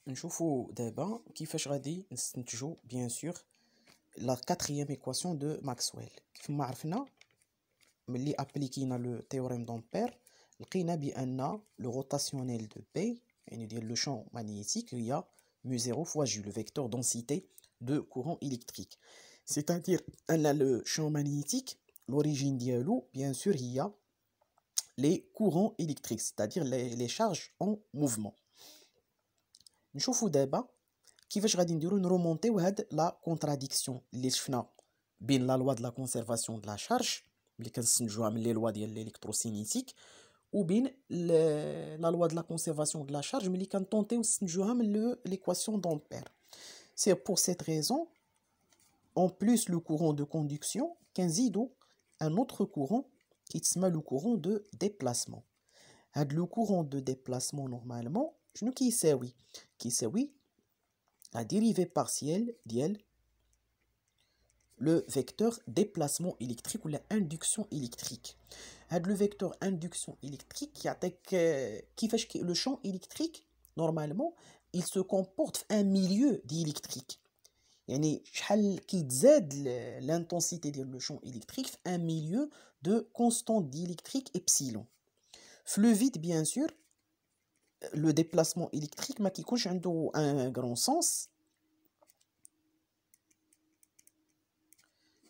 نشوفوا دابا كيفاش غادي نستنتجوا bien sûr la quatrième équation de Maxwell. كيف ما عرفنا ملي ابليكينا لو تhéorème d'Ampère لقينا بان le rotationnel de P يعني ديال le champ magnétique هي mu0 fois J, le vecteur densité de courant électrique. C'est-à-dire ان le champ magnétique l'origine dialou bien sûr هي les courants électriques, c'est-à-dire les charges en mouvement. نشوفوا دابا كيفاش غادي نديرو نرومونطيو هاد لا كونتراديكسيون اللي شفنا بين لا لوا د لا كونسيرفاسيون د لا شارج اللي كنستنتجوها من لي لوا ديال الالكتروسينيتيك وبين لا لوا د لا كونسيرفاسيون د لا شارج ملي كنطونطيو نستنتجوها من ليكواسيون دامبير. سي pour cette raison en plus le courant de conduction كنزيدو un autre courant qui تسمى le courant de déplacement. هاد le courant de déplacement normalement شنو كيساوي la dérivée partielle ديال le vecteur déplacement électrique ou la induction électrique. Le vecteur induction électrique le champ électrique normalement il se comporte un milieu diélectrique. يعني شحال كيتزاد l'intensité ديال le champ électrique un milieu de constante diélectrique epsilon. Le vide bien sûr le déplacement électrique ما كيكونش عنده un grand sens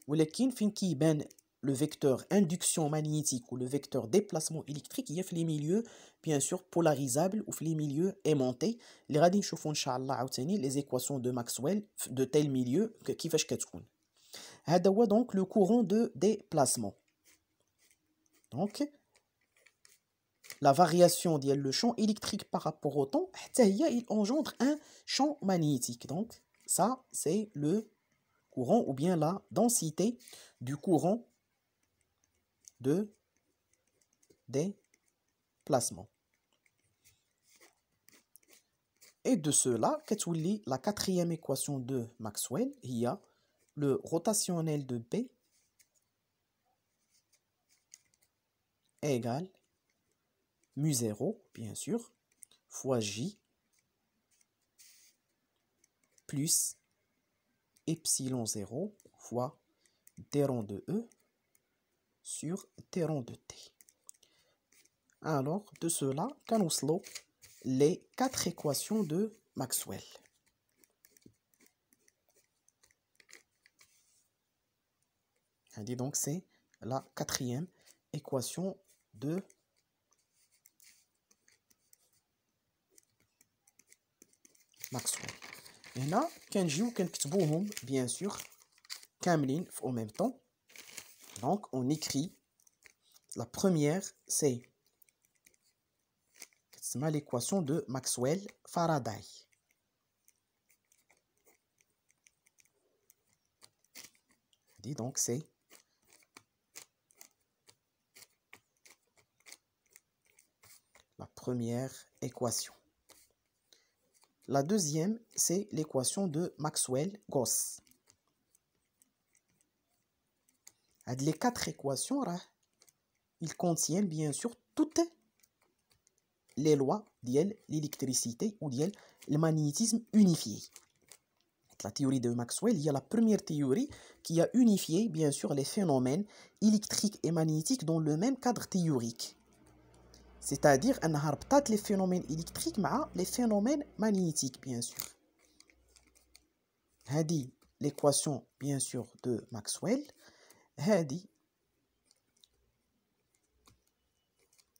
ولكن فين كيبان le vecteur induction magnétique ou le vecteur déplacement électrique il y a les milieux bien sûr polarisables ou les milieux aimantés اللي غادي نشوفوا ان شاء الله عاوتاني les équations de Maxwell de tel milieu كيفاش كتكون. هذا هو donc le courant de déplacement. Donc la variation ديال le champ électrique par rapport au temps حتى هي il engendre un champ magnétique. Donc ça c'est le courant ou bien la densité du courant de déplacement. Et de cela, كتولي la quatrième équation de Maxwell هي le rotationnel de P égale mu0 bien sûr fois J plus epsilon 0 fois d rond de E sur d rond de T. Alors, de cela, كنوصلوا les 4 équations de Maxwell. Donc, c'est la quatrième équation de Maxwell. هنا كنجيو كنكتبوهم bien sûr كاملين en même temps. Donc on écrit la première c'est l'équation de Maxwell-Faraday. Donc c'est la première équation. La deuxième, c'est l'équation de Maxwell-Gauss. Les 4 équations, ils contiennent bien sûr toutes les lois de l'électricité ou de le magnétisme unifié. La théorie de Maxwell, il y a la première théorie qui a unifié bien sûr les phénomènes électriques et magnétiques dans le même cadre théorique. C'est-à-dire أنها ربطات les phénomènes électriques مع les phénomènes magnétiques bien sûr. هذه l'équation bien sûr de Maxwell. هذه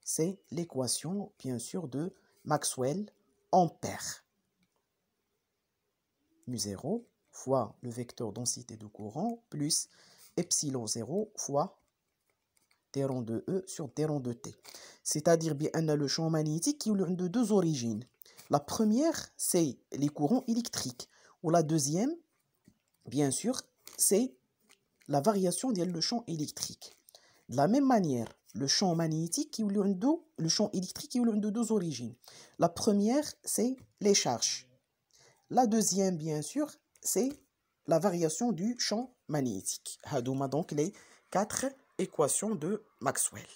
c'est l'équation bien sûr de Maxwell-Ampère. mu0 fois le vecteur densité de courant plus epsilon 0 fois d rond de E sur d rond de T. C'est-à-dire bien le champ magnétique qui a de deux origines. La première, c'est les courants électriques. Ou la deuxième, bien sûr, c'est la variation du champ électrique. De la même manière, le champ magnétique qui a le champ électrique qui a de deux origines. La première, c'est les charges. La deuxième, bien sûr, c'est la variation du champ magnétique. Hadouma donc les 4 équations de Maxwell.